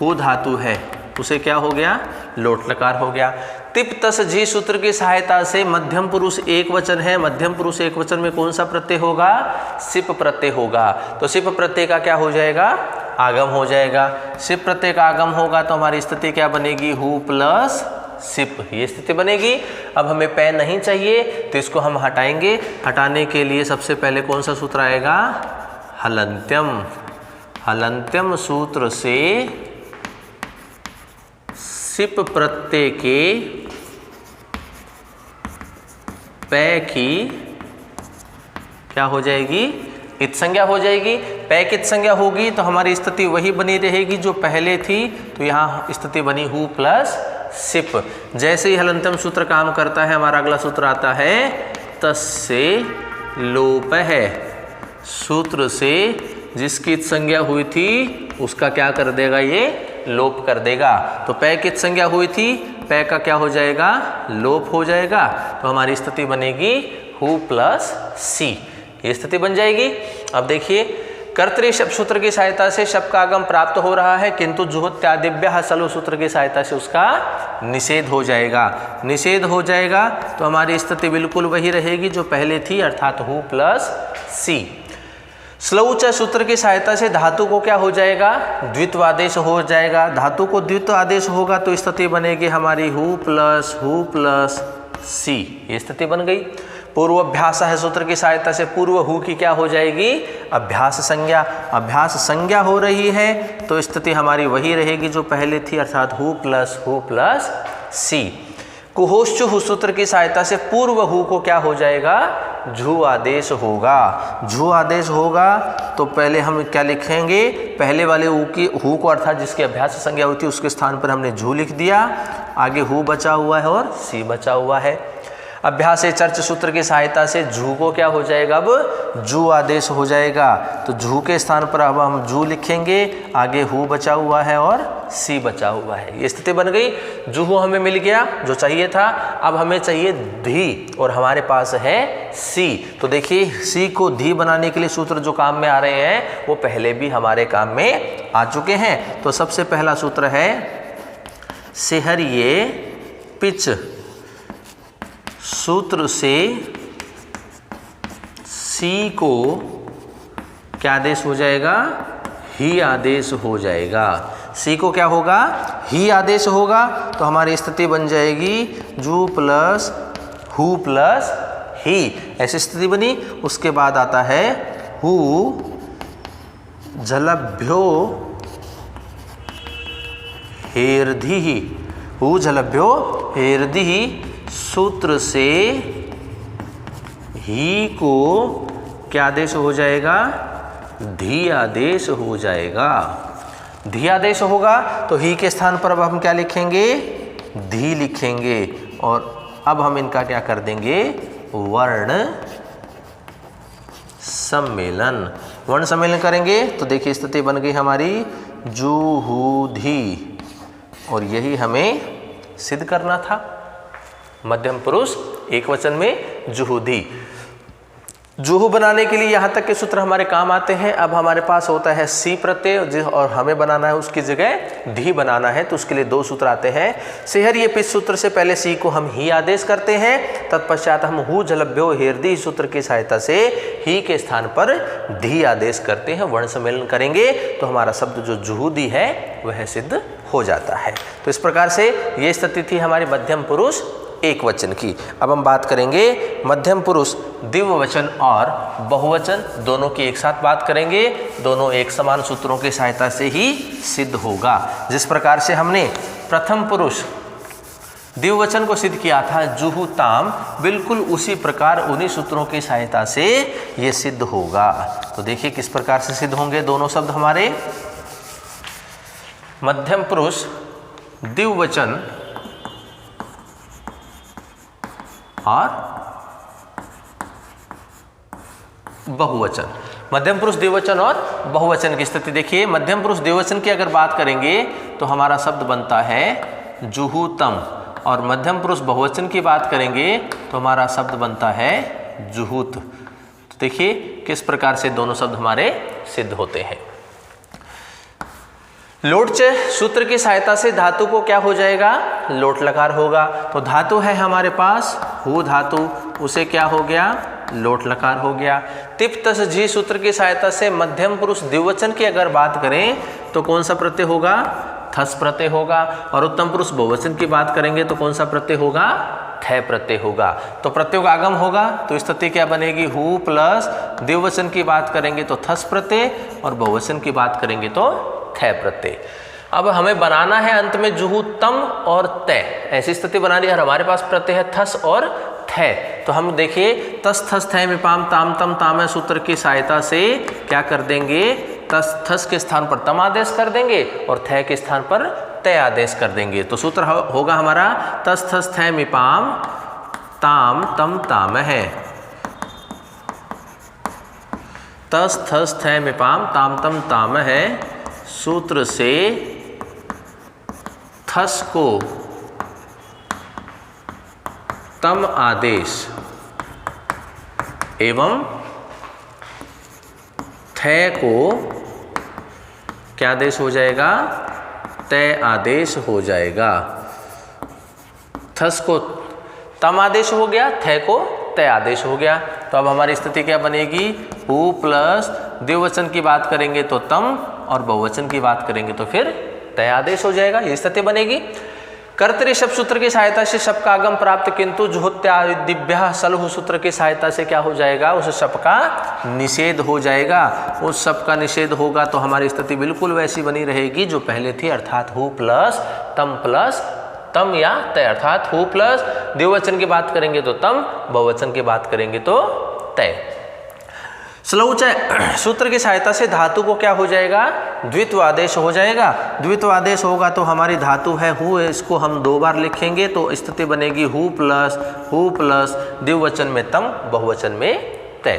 हु धातु है, उसे क्या हो गया? लोट लकार हो गया। तिप तस जी सूत्र की सहायता से मध्यम पुरुष एक वचन है। मध्यम पुरुष एक वचन में कौन सा प्रत्यय होगा? सिप प्रत्यय होगा। तो सिप प्रत्यय का क्या हो जाएगा? आगम हो जाएगा। सिप प्रत्यय का आगम होगा तो हमारी स्थिति क्या बनेगी? हु प्लस सिप, ये स्थिति बनेगी। अब हमें पैन नहीं चाहिए तो इसको हम हटाएंगे। हटाने के लिए सबसे पहले कौन सा सूत्र आएगा? हलंत्यम। हलंत्यम सूत्र से सिप प्रत्यय के पै की क्या हो जाएगी? इत संज्ञा हो जाएगी। पै की इत संज्ञा होगी तो हमारी स्थिति वही बनी रहेगी जो पहले थी। तो यहाँ स्थिति बनी हु प्लस सिप। जैसे ही हलंत्यम सूत्र काम करता है हमारा अगला सूत्र आता है तस्से लोप है। सूत्र से जिसकी इत संज्ञा हुई थी उसका क्या कर देगा? ये लोप कर देगा। तो पै की इत संज्ञा हुई थी, पै का क्या हो जाएगा? लोप हो जाएगा। तो हमारी स्थिति बनेगी हु प्लस सी, ये स्थिति बन जाएगी। अब देखिए कर्तरी शब्द सूत्र की सहायता से शब्द का आगम प्राप्त हो रहा है किंतु जुहोत्यादिभ्यः सलु सूत्र की सहायता से उसका निषेध हो जाएगा। निषेध हो जाएगा तो हमारी स्थिति बिल्कुल वही रहेगी जो पहले थी, अर्थात हु प्लस सी। स्लौच सूत्र की सहायता से धातु को क्या हो जाएगा? द्वित्व आदेश हो जाएगा। धातु को द्वित्व आदेश होगा तो स्थिति बनेगी हमारी हु प्लस सी, ये स्थिति बन गई। पूर्वाभ्यास है सूत्र की सहायता से पूर्व हु की क्या हो जाएगी? अभ्यास संज्ञा। अभ्यास संज्ञा हो रही है तो स्थिति हमारी वही रहेगी जो पहले थी, अर्थात हु प्लस सी। कुहोश्चु सूत्र की सहायता से पूर्व हु को क्या हो जाएगा? झु आदेश होगा। झु आदेश होगा तो पहले हम क्या लिखेंगे? पहले वाले हु को अर्थात जिसकी अभ्यास संज्ञा हुई थी उसके स्थान पर हमने झु लिख दिया, आगे हु बचा हुआ है और सी बचा हुआ है। अभ्यास चर्च सूत्र की सहायता से झू को क्या हो जाएगा? अब जू आदेश हो जाएगा। तो झू के स्थान पर अब हम जू लिखेंगे, आगे हु बचा हुआ है और सी बचा हुआ है, ये स्थिति बन गई। जूहू हमें मिल गया जो चाहिए था। अब हमें चाहिए धी और हमारे पास है सी। तो देखिए सी को धी बनाने के लिए सूत्र जो काम में आ रहे हैं वो पहले भी हमारे काम में आ चुके हैं। तो सबसे पहला सूत्र है सेहरिये पिच सूत्र से सी को क्या आदेश हो जाएगा, ही आदेश हो जाएगा। सी को क्या होगा, ही आदेश होगा। तो हमारी स्थिति बन जाएगी जू प्लस हु प्लस ही, ऐसी स्थिति बनी। उसके बाद आता है हु झलभ्यो हेरधि, हु झलभ्यो हेरधि सूत्र से ही को क्या आदेश हो जाएगा, धी आदेश हो जाएगा। धी आदेश होगा तो ही के स्थान पर अब हम क्या लिखेंगे, धी लिखेंगे। और अब हम इनका क्या कर देंगे, वर्ण सम्मेलन। वर्ण सम्मेलन करेंगे तो देखिए स्थिति बन गई हमारी जुहूधी, और यही हमें सिद्ध करना था। मध्यम पुरुष एक वचन में जुहूधी। जुहू बनाने के लिए यहाँ तक के सूत्र हमारे काम आते हैं। अब हमारे पास होता है सी प्रत्यय और हमें बनाना है उसकी जगह धी बनाना है, तो उसके लिए दो सूत्र आते हैं। सेहर ये पिच सूत्र से पहले सी को हम ही आदेश करते हैं, तत्पश्चात हम हु झलभ्यो हेरधि सूत्र की सहायता से ही के स्थान पर धी आदेश करते हैं। वर्ण सम्मेलन करेंगे तो हमारा शब्द जो जुहूदी है वह सिद्ध हो जाता है। तो इस प्रकार से ये स्थिति थी हमारी मध्यम पुरुष एक वचन की। अब हम बात करेंगे मध्यम पुरुष द्विवचन और बहुवचन, दोनों की एक साथ बात करेंगे। दोनों एक समान सूत्रों की सहायता से ही सिद्ध होगा। जिस प्रकार से हमने प्रथम पुरुष द्विवचन को सिद्ध किया था जुहुताम, बिल्कुल उसी प्रकार उन्हीं सूत्रों की सहायता से ये सिद्ध होगा। तो देखिए किस प्रकार से सिद्ध होंगे दोनों शब्द हमारे। मध्यम पुरुष द्विवचन और बहुवचन। मध्यम पुरुष द्विवचन और बहुवचन की स्थिति देखिए। मध्यम पुरुष द्विवचन की अगर बात करेंगे तो हमारा शब्द बनता है जुहूतम, और मध्यम पुरुष बहुवचन की बात करेंगे तो हमारा शब्द बनता है जुहूत। तो देखिए किस प्रकार से दोनों शब्द हमारे सिद्ध होते हैं। लोट च सूत्र की सहायता से धातु को क्या हो जाएगा, लोट लकार होगा। तो धातु है हमारे पास हु धातु, उसे क्या हो गया, लोट लकार हो गया। तिप तस झी सूत्र की सहायता से मध्यम पुरुष द्विवचन की अगर बात करें तो कौन सा प्रत्यय होगा, थस प्रत्यय होगा। और उत्तम पुरुष बहुवचन की बात करेंगे तो कौन सा प्रत्यय होगा, थ प्रत्यय होगा। तो प्रत्ययों का आगम होगा तो स्थिति क्या बनेगी, हु प्लस द्विवचन की बात करेंगे तो थस प्रत्यय, और बहुवचन की बात करेंगे तो थ प्रत्यय। अब हमें बनाना है अंत में जुहूतम और तय, ऐसी स्थिति बनानी है। हमारे पास प्रत्यय है थस और थ, तो हम देखिए तस थस थ में पाम ताम तम ताम सूत्र की सहायता से क्या कर देंगे, तस थस के स्थान पर तम आदेश कर देंगे और थ के स्थान पर तय आदेश कर देंगे। तो सूत्र होगा हमारा तस थस थ में पाम ताम तम ताम है। तस थस थ में पाम ताम तम ताम है सूत्र से थस को तम आदेश एवं थ को क्या आदेश हो जाएगा, तय आदेश हो जाएगा। थस को तम आदेश हो गया, थ को तय आदेश हो गया। तो अब हमारी स्थिति क्या बनेगी, हु प्लस द्विवचन की बात करेंगे तो तम, और बहुवचन की बात करेंगे तो फिर तय आदेश हो जाएगा, ये स्थिति बनेगी। कर्तरी शब्द सूत्र की सहायता से शब्द का आगम प्राप्त, किंतु जुहुत्यादिभ्यः सलहु सूत्र की सहायता से क्या हो जाएगा, उस शब्द का निषेध हो जाएगा। उस शब्द का निषेध होगा तो हमारी स्थिति बिल्कुल वैसी बनी रहेगी जो पहले थी, अर्थात हु प्लस तम या तय, अर्थात हु प्लस द्विवचन की बात करेंगे तो तम, बहुवचन की बात करेंगे तो तय। स्लौच सूत्र की सहायता से धातु को क्या हो जाएगा, द्वित्व आदेश हो जाएगा। द्वित्व आदेश होगा तो हमारी धातु है हु, इसको हम दो बार लिखेंगे तो स्थिति बनेगी हु प्लस द्विवचन में तम, बहुवचन में तय।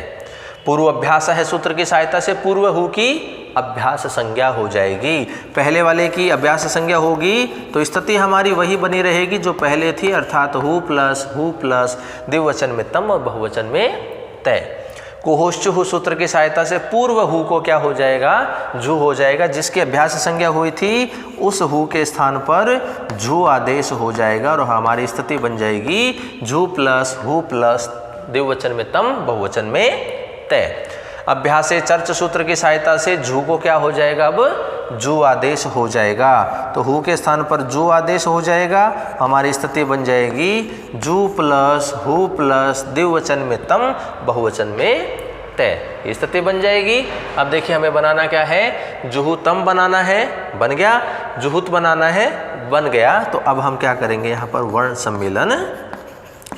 पूर्व अभ्यास है सूत्र की सहायता से पूर्व हु की अभ्यास संज्ञा हो जाएगी। पहले वाले की अभ्यास संज्ञा होगी तो स्थिति हमारी वही बनी रहेगी जो पहले थी, अर्थात हु प्लस द्विवचन में तम और बहुवचन में तय। कुहोश्चुहु सूत्र की सहायता से पूर्व हु को क्या हो जाएगा, झू हो जाएगा। जिसकी अभ्यास संज्ञा हुई थी उस हु के स्थान पर झू आदेश हो जाएगा और हमारी स्थिति बन जाएगी झू प्लस हु प्लस द्विवचन में तम, बहुवचन में तय। अभ्यासे चर्च सूत्र की सहायता से झू को क्या हो जाएगा, अब जू आदेश हो जाएगा। तो हु के स्थान पर जू आदेश हो जाएगा, हमारी स्थिति बन जाएगी जू प्लस हु प्लस द्विवचन में तम, बहुवचन में तय। ये स्थिति बन जाएगी। अब देखिए हमें बनाना क्या है, जुहुतम बनाना है, बन गया। जुहुत बनाना है, बन गया। तो अब हम क्या करेंगे, यहाँ पर वर्ण सम्मेलन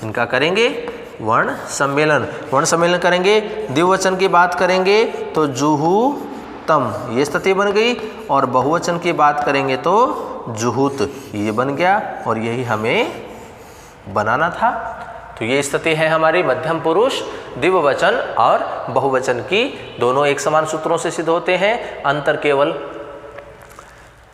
इनका करेंगे, वर्ण सम्मेलन। वर्ण सम्मेलन करेंगे, द्विवचन की बात करेंगे तो जुहू तम, ये स्थिति बन गई। और बहुवचन की बात करेंगे तो जुहुत, ये बन गया। और यही हमें बनाना था। तो ये स्थिति है हमारी मध्यम पुरुष, द्विवचन और बहुवचन की। दोनों एक समान सूत्रों से सिद्ध होते हैं। अंतर केवल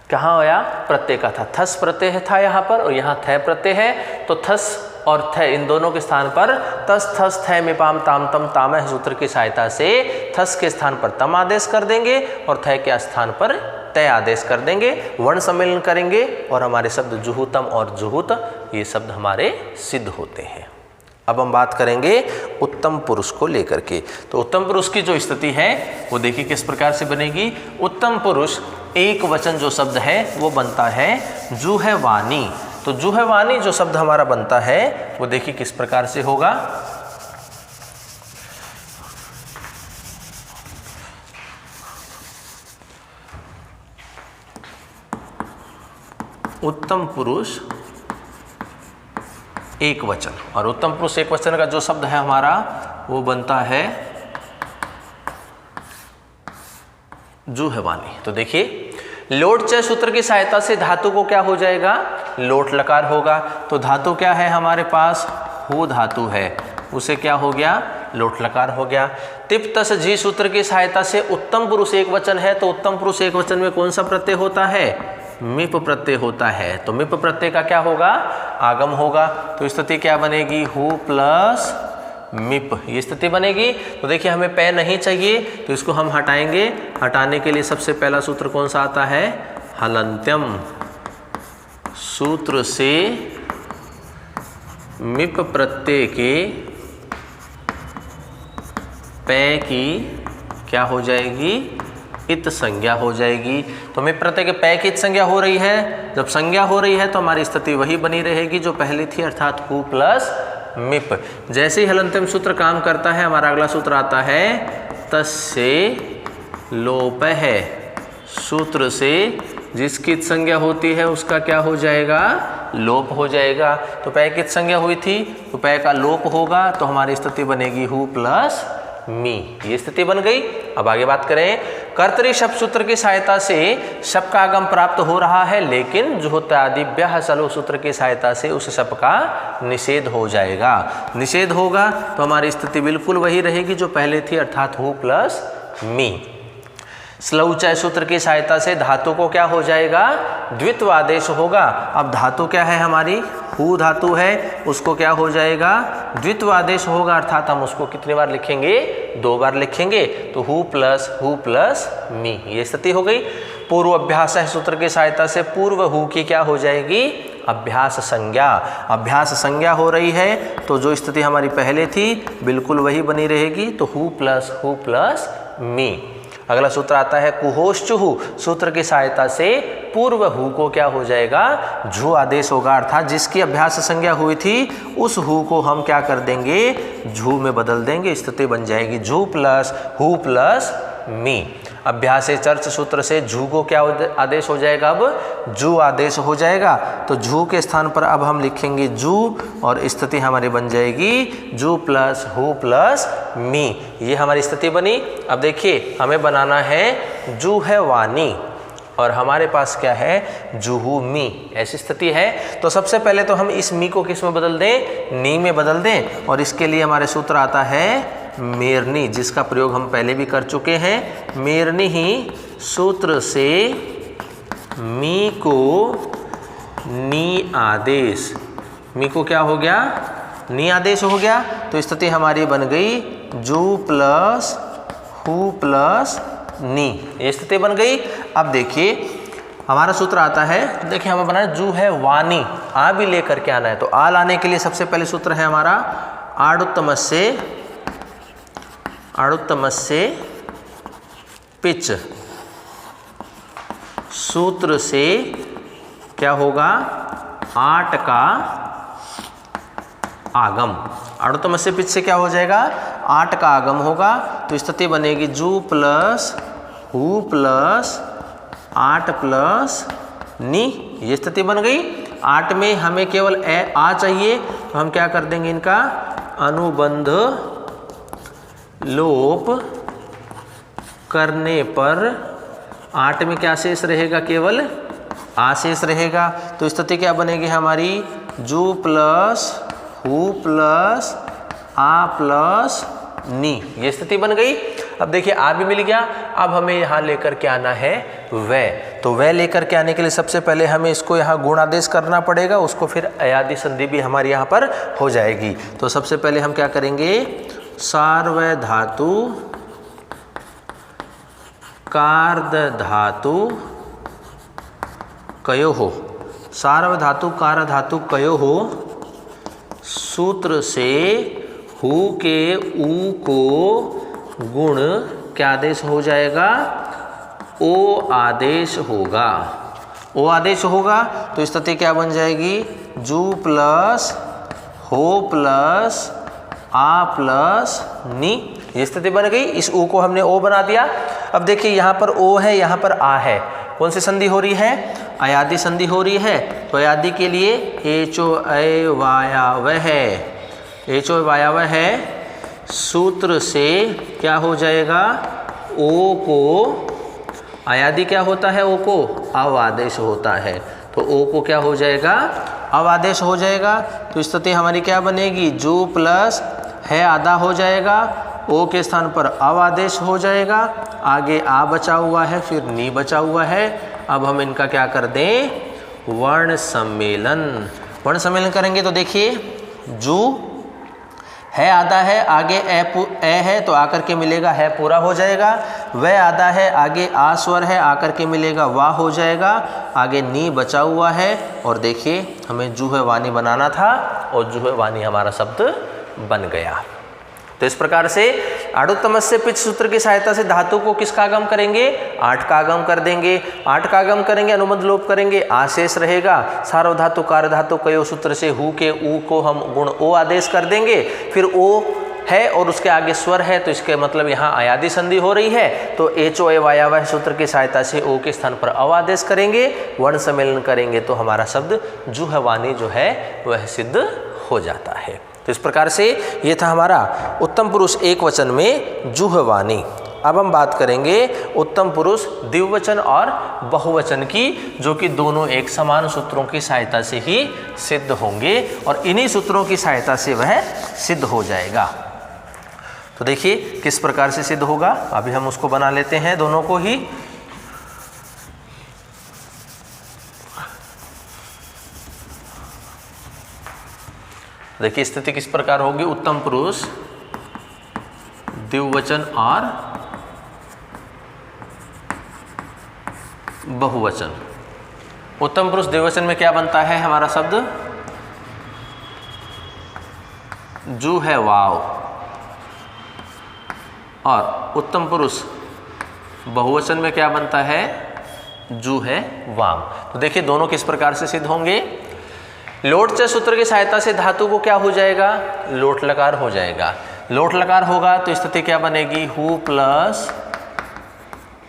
कहाँ होया, प्रत्यय का था। थस प्रत्यय था यहाँ पर और यहाँ थ प्रत्यय है। तो थस और थ इन दोनों के स्थान पर तस थस थ में पाम ताम तम तामह सूत्र की सहायता से थस के स्थान पर तम आदेश कर देंगे और थ के स्थान पर तय आदेश कर देंगे। वर्ण सम्मेलन करेंगे और हमारे शब्द जुहुतम और जुहुत ये शब्द हमारे सिद्ध होते हैं। अब हम बात करेंगे उत्तम पुरुष को लेकर के। तो उत्तम पुरुष की जो स्थिति है वो देखिए किस प्रकार से बनेगी। उत्तम पुरुष एक वचन जो शब्द है वो बनता है जुहवानी। तो जुहवानी जो शब्द हमारा बनता है वो देखिए किस प्रकार से होगा। उत्तम पुरुष एक वचन, और उत्तम पुरुष एक वचन का जो शब्द है हमारा वो बनता है जुहवानी। तो देखिए लोट च सूत्र की सहायता से धातु को क्या हो जाएगा, लोट लकार होगा। तो धातु क्या है हमारे पास, हु धातु है, उसे क्या हो गया, लोट लकार हो गया। तिप तस जी सूत्र की सहायता से उत्तम पुरुष एक वचन है। तो उत्तम पुरुष एक वचन में कौन सा प्रत्यय होता है, मिप प्रत्यय होता है। तो मिप प्रत्यय का क्या होगा, आगम होगा। तो स्थिति क्या बनेगी, हु प्लस मिप, ये स्थिति बनेगी। तो देखिए हमें पै नहीं चाहिए तो इसको हम हटाएंगे। हटाने के लिए सबसे पहला सूत्र कौन सा आता है, हलंत्यम सूत्र से मिप प्रत्यय के पै की क्या हो जाएगी, इत संज्ञा हो जाएगी। तो मिप प्रत्यय के पै की इत संज्ञा हो रही है। जब संज्ञा हो रही है तो हमारी स्थिति वही बनी रहेगी जो पहले थी, अर्थात हु प्लस मिप। जैसे ही हलंत्यम सूत्र काम करता है हमारा अगला सूत्र आता है तस्से लोप है। सूत्र से जिसकी इत संज्ञा होती है उसका क्या हो जाएगा, लोप हो जाएगा। तो पै की इत संज्ञा हुई थी तो पै का लोप होगा। तो हमारी स्थिति बनेगी हु प्लस मी, ये स्थिति बन गई। अब आगे बात करें, कर्तरी शब्द सूत्र की सहायता से शब्द का आगम प्राप्त हो रहा है, लेकिन जुहोत्यादिभ्यः सलो सूत्र की सहायता से उस शब्द का निषेध हो जाएगा। निषेध होगा तो हमारी स्थिति बिल्कुल वही रहेगी जो पहले थी, अर्थात हु प्लस मी। स्लौचय सूत्र की सहायता से धातु को क्या हो जाएगा, द्वित्व आदेश होगा। अब धातु क्या है हमारी, हु धातु है, उसको क्या हो जाएगा, द्वित्व आदेश होगा। अर्थात हम उसको कितनी बार लिखेंगे, 2 बार लिखेंगे। तो हु प्लस मी, ये स्थिति हो गई। पूर्व अभ्यास सूत्र की सहायता से पूर्व हु की क्या हो जाएगी, अभ्यास संज्ञा। अभ्यास संज्ञा हो रही है तो जो स्थिति हमारी पहले थी बिल्कुल वही बनी रहेगी। तो हु प्लस मी। अगला सूत्र आता है कुहोश्चुहु सूत्र की सहायता से पूर्व हु को क्या हो जाएगा, झू आदेश होगा। अर्थात जिसकी अभ्यास संज्ञा हुई थी उस हु को हम क्या कर देंगे, झू में बदल देंगे। स्थिति बन जाएगी झू प्लस हु प्लस मी। अभ्यास चर्च सूत्र से झू को क्या आदेश हो जाएगा, अब जू आदेश हो जाएगा। तो झू के स्थान पर अब हम लिखेंगे जू और स्थिति हमारी बन जाएगी जू प्लस हु प्लस मी। ये हमारी स्थिति बनी। अब देखिए हमें बनाना है जू है वानी और हमारे पास क्या है, जुहू मी, ऐसी स्थिति है। तो सबसे पहले तो हम इस मी को किस में बदल दें, नी में बदल दें। और इसके लिए हमारे सूत्र आता है मेरनी, जिसका प्रयोग हम पहले भी कर चुके हैं। मेरनी ही सूत्र से मी को नी आदेश, मी को क्या हो गया, नी आदेश हो गया। तो स्थिति हमारी बन गई जू प्लस हु प्लस नी, ये स्थिति बन गई। अब देखिए हमारा सूत्र आता है, देखिए हमें बनाना जू है वानी, आ भी लेकर के आना है। तो आ लाने के लिए सबसे पहले सूत्र है हमारा आड़ुत्तमस्य पिच। सूत्र से क्या होगा, 8 का आगम। आड़ुत्तमस्य पिच से क्या हो जाएगा, 8 का आगम होगा। तो स्थिति बनेगी जू प्लस हु प्लस 8 प्लस नी, ये स्थिति बन गई। 8 में हमें केवल आ चाहिए, तो हम क्या कर देंगे, इनका अनुबंध लोप करने पर 8 में क्या शेष रहेगा, केवल आ शेष रहेगा। तो स्थिति क्या बनेगी हमारी, जू प्लस हु प्लस आ प्लस नी, ये स्थिति बन गई। अब देखिए आ भी मिल गया। अब हमें यहाँ लेकर के आना है वह। तो वह लेकर के आने के लिए सबसे पहले हमें इसको यहाँ गुणादेश करना पड़ेगा, उसको फिर अयादि संधि भी हमारी यहाँ पर हो जाएगी। तो सबसे पहले हम क्या करेंगे, सार्वधातु कार्धधातु कयोः, सार्वधातु कार्धधातु कयोः सूत्र से हु के ऊ को गुण क्या आदेश हो जाएगा, ओ आदेश होगा। ओ आदेश होगा तो स्थिति क्या बन जाएगी, जू प्लस हो प्लस आ प्लस नी, ये स्थिति बन गई। इस ऊ को हमने ओ बना दिया। अब देखिए यहाँ पर ओ है, यहाँ पर आ है, कौन सी संधि हो रही है, अयादि संधि हो रही है। तो अयादि के लिए एचो अय वायावह है, एचो वायावह है। सूत्र से क्या हो जाएगा, ओ को, अयादि क्या होता है, ओ को अवादेश होता है। तो ओ को क्या हो जाएगा, अवादेश हो जाएगा। तो स्थिति हमारी क्या बनेगी, जू प्लस है आधा हो जाएगा, ओ के स्थान पर अवादेश हो जाएगा, आगे आ बचा हुआ है, फिर नी बचा हुआ है। अब हम इनका क्या कर दें, वर्ण सम्मेलन। वर्ण सम्मेलन करेंगे तो देखिए जू है आधा है, आगे ए है तो आकर के मिलेगा है पूरा हो जाएगा। वह आधा है, आगे आ स्वर है, आकर के मिलेगा वाह हो जाएगा, आगे नी बचा हुआ है। और देखिए हमें जू है वाणी बनाना था और जू है वाणी हमारा शब्द बन गया। तो इस प्रकार से आड़ुत्तमस्य पिच सूत्र की सहायता से धातु को किसका आगम करेंगे, 8 का आगम कर देंगे। 8 का आगम करेंगे, अनुबंध लोप करेंगे, आशेष रहेगा। सार्वधातु कार्यधातु कयो सूत्र से हु के ऊ को हम गुण ओ आदेश कर देंगे। फिर ओ है और उसके आगे स्वर है, तो इसके मतलब यहाँ अयादि संधि हो रही है। तो एचो ए वायावह सूत्र की सहायता से ओ के स्थान पर अवादेश करेंगे, वर्ण सम्मेलन करेंगे, तो हमारा शब्द जुहवानी जो है वह सिद्ध हो जाता है। तो इस प्रकार से ये था हमारा उत्तम पुरुष एक वचन में जुहवानी। अब हम बात करेंगे उत्तम पुरुष द्विवचन और बहुवचन की, जो कि दोनों एक समान सूत्रों की सहायता से ही सिद्ध होंगे और इन्हीं सूत्रों की सहायता से वह सिद्ध हो जाएगा। तो देखिए किस प्रकार से सिद्ध होगा, अभी हम उसको बना लेते हैं दोनों को ही। देखिए स्थिति किस प्रकार होगी, उत्तम पुरुष द्विवचन और बहुवचन। उत्तम पुरुष द्विवचन में क्या बनता है हमारा शब्द, जू है वाव, और उत्तम पुरुष बहुवचन में क्या बनता है, जू है वाम। तो देखिए दोनों किस प्रकार से सिद्ध होंगे। लोट च सूत्र की सहायता से धातु को क्या हो जाएगा, लोट लकार हो जाएगा। लोट लकार होगा तो स्थिति क्या बनेगी, हु प्लस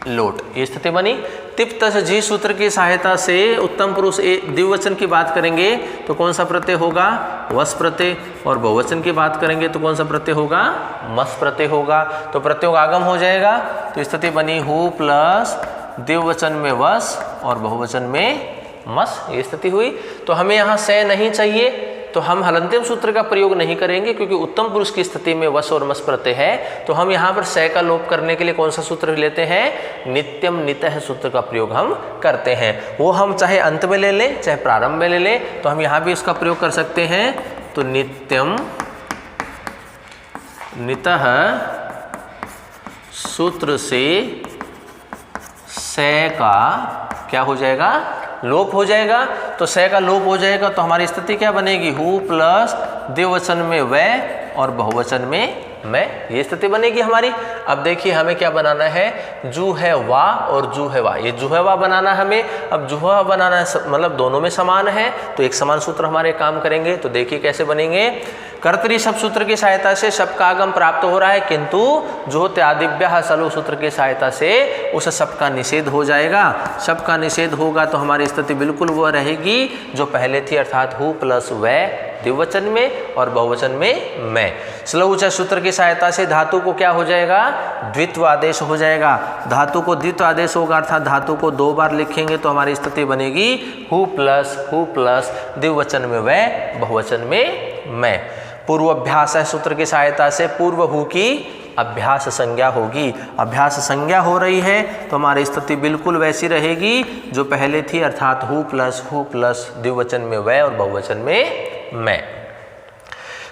लोट, ये स्थिति बनी। तिप तस जी सूत्र की सहायता से उत्तम पुरुष द्विवचन की बात करेंगे तो कौन सा प्रत्यय होगा, वस प्रत्यय, और बहुवचन की बात करेंगे तो कौन सा प्रत्यय होगा, मस प्रत्यय होगा। तो प्रत्ययों का आगम हो जाएगा। तो स्थिति बनी हु प्लस द्विवचन में वस और बहुवचन में मस, ये स्थिति हुई। तो हमें यहाँ से नहीं चाहिए, तो हम हलंत्यम सूत्र का प्रयोग नहीं करेंगे, क्योंकि उत्तम पुरुष की स्थिति में वस और मस प्रत्यय है। तो हम यहाँ पर से का लोप करने के लिए कौन सा सूत्र लेते हैं, नित्यम नितः सूत्र का प्रयोग हम करते हैं। वो हम चाहे अंत में ले लें चाहे प्रारंभ में ले लें, तो हम यहाँ भी उसका प्रयोग कर सकते हैं। तो नित्यम नितः सूत्र से से का क्या हो जाएगा, लोप हो जाएगा। तो से का लोप हो जाएगा तो हमारी स्थिति क्या बनेगी, हु प्लस द्विवचन में वह और बहुवचन में मैं, ये स्थिति बनेगी हमारी। अब देखिए हमें क्या बनाना है, जू है वा और जू है वा, ये जू है वा बनाना हमें। अब जू है वा बनाना है मतलब दोनों में समान है, तो एक समान सूत्र हमारे काम करेंगे। तो देखिए कैसे बनेंगे, कर्तरी शब्द सूत्र की सहायता से शब्द का आगम प्राप्त हो रहा है, किंतु जो त्यादिभ्यः सलो सूत्र की सहायता से उस शब्द का निषेध हो जाएगा। शब्द का निषेध होगा तो हमारी स्थिति बिल्कुल वो रहेगी जो पहले थी, अर्थात हु प्लस वह द्विवचन में और बहुवचन में मैं। स्लौच सूत्र की सहायता से धातु को क्या हो जाएगा, द्वित्व आदेश हो जाएगा। धातु को द्वित्व आदेश होगा अर्थात धातु को दो बार लिखेंगे तो हमारी स्थिति बनेगी हु प्लस द्विवचन में वह, बहुवचन में मैं। पूर्वाभ्यास सूत्र की सहायता से पूर्व हु की अभ्यास संज्ञा होगी। अभ्यास संज्ञा हो रही है तो हमारी स्थिति बिल्कुल वैसी रहेगी जो पहले थी, अर्थात हु प्लस द्विवचन में वह और बहुवचन में मैं।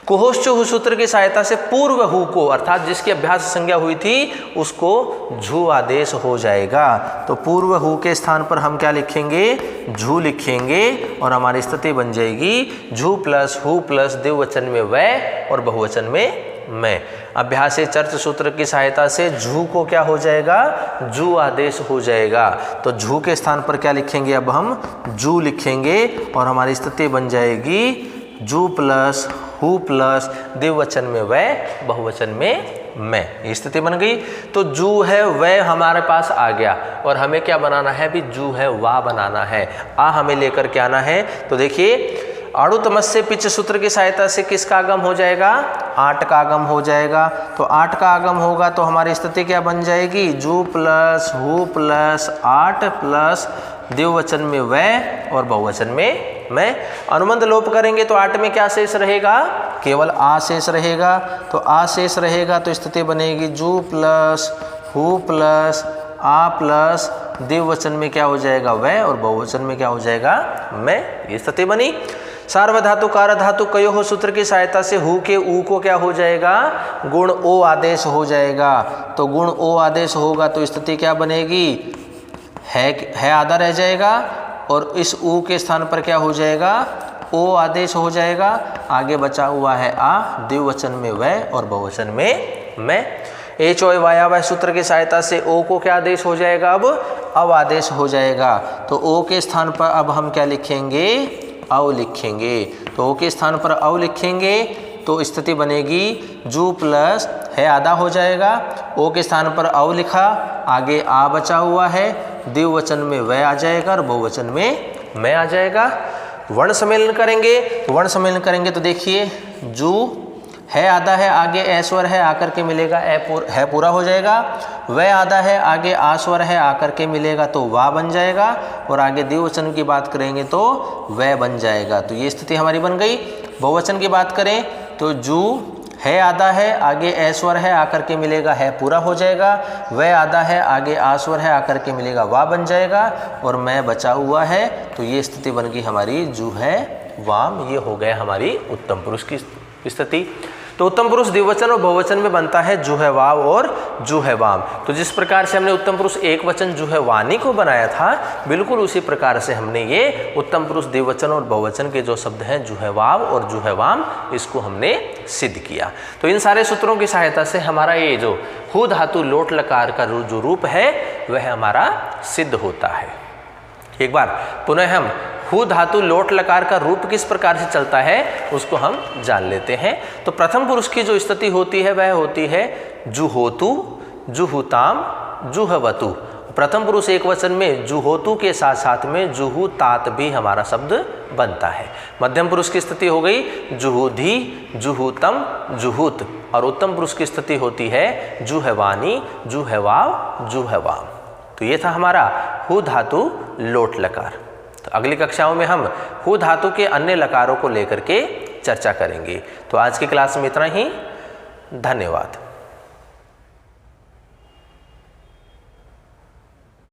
कुहोश्च हु सूत्र की सहायता से पूर्व हु को अर्थात जिसकी अभ्यास संज्ञा हुई थी उसको झू आदेश हो जाएगा। तो पूर्व हु के स्थान पर हम क्या लिखेंगे, झू लिखेंगे और हमारी स्थिति बन जाएगी झू प्लस हु प्लस द्विवचन में वह और बहुवचन में मैं। अभ्यास चर्च सूत्र की सहायता से झू को क्या हो जाएगा, जू आदेश हो जाएगा। तो झू के स्थान पर क्या लिखेंगे, अब हम जू लिखेंगे और हमारी स्थिति बन जाएगी जू प्लस हु प्लस द्विवचन में वह, बहुवचन में मैं, ये स्थिति बन गई। तो जू है वह हमारे पास आ गया और हमें क्या बनाना है, भी जू है वाह बनाना है। आ हमें लेकर के आना है। तो देखिए आड़ुतमस्य पिच सूत्र की सहायता से किसका आगम हो जाएगा, आठ का आगम हो जाएगा। तो आठ का आगम होगा तो हमारी स्थिति क्या बन जाएगी, जू प्लस हु प्लस आठ प्लस द्विवचन में वह और बहुवचन में मैं। अनुबंध लोप करेंगे तो आठ में क्या शेष रहेगा, केवल आ शेष रहेगा। तो आ शेष रहेगा तो स्थिति बनेगी जू प्लस हु प्लस आ प्लस द्विवचन में क्या हो जाएगा वह और बहुवचन में क्या हो जाएगा मैं, ये स्थिति बनी। सार्वधातु कारधातु कयो हो सूत्र की सहायता से हु के ऊ को क्या हो जाएगा, गुण ओ आदेश हो जाएगा। तो गुण ओ आदेश होगा तो स्थिति क्या बनेगी, है आधा रह जाएगा और इस ऊ के स्थान पर क्या हो जाएगा, ओ आदेश हो जाएगा। आगे बचा हुआ है आ, द्विवचन में वह और बहुवचन में मैं। एच ओ वायावह सूत्र की सहायता से ओ को क्या आदेश हो जाएगा, अब आदेश हो जाएगा। तो ओ के स्थान पर अब हम क्या लिखेंगे, अव लिखेंगे। तो ओ के स्थान पर अव लिखेंगे तो स्थिति बनेगी जू प्लस है आधा हो जाएगा। ओ के स्थान पर अव लिखा, आगे आ बचा हुआ है, द्विवचन में वह आ जाएगा और बहुवचन में मैं आ जाएगा। वर्ण सम्मेलन करेंगे तो वर्ण सम्मेलन करेंगे तो देखिए जू है आधा है, आगे ए स्वर है आकर के मिलेगा है पूरा हो जाएगा। वह आधा है, आगे आ स्वर है आकर के मिलेगा तो वाह बन जाएगा और आगे द्विवचन की बात करेंगे तो वह बन जाएगा। तो ये स्थिति हमारी बन गई। बहुवचन की बात करें तो जू है आधा है, आगे ए स्वर है आकर के मिलेगा है पूरा हो जाएगा। वह आधा है, आगे आ स्वर है आकर के मिलेगा वाह बन जाएगा और मैं बचा हुआ है। तो ये स्थिति बन गई हमारी जू है वाम। ये हो गया हमारी उत्तम पुरुष की स्थिति। तो उत्तम पुरुष द्विवचन और बहुवचन में बनता है जू है वाव और जू है वाम। तो जिस प्रकार से हमने उत्तम पुरुष एक वचन जू है वानी को बनाया था, बिल्कुल उसी प्रकार से हमने ये उत्तम पुरुष द्विवचन और बहुवचन के जो शब्द हैं जू है वाव और जू है वाम, इसको हमने सिद्ध किया। तो इन सारे सूत्रों की सहायता से हमारा ये जो हु धातु लोट लकार का जो रूप है वह हमारा सिद्ध होता है। एक बार पुनः हम हु धातु लोट लकार का रूप किस प्रकार से चलता है उसको हम जान लेते हैं। तो प्रथम पुरुष की जो स्थिति होती है वह होती है जुहोतु, जुहुताम, जुहवतु। प्रथम पुरुष एक वचन में जुहोतु के साथ साथ में जुहुतात भी हमारा शब्द बनता है। मध्यम पुरुष की स्थिति हो गई जुहुधी, जुहुतम, जुहुत। और उत्तम पुरुष की स्थिति होती है जुहवानी, जुहवाव, जुहवाम। तो ये था हमारा हु धातु लोट लकार। तो अगली कक्षाओं में हम हु धातु के अन्य लकारों को लेकर के चर्चा करेंगे। तो आज की क्लास में इतना ही। धन्यवाद।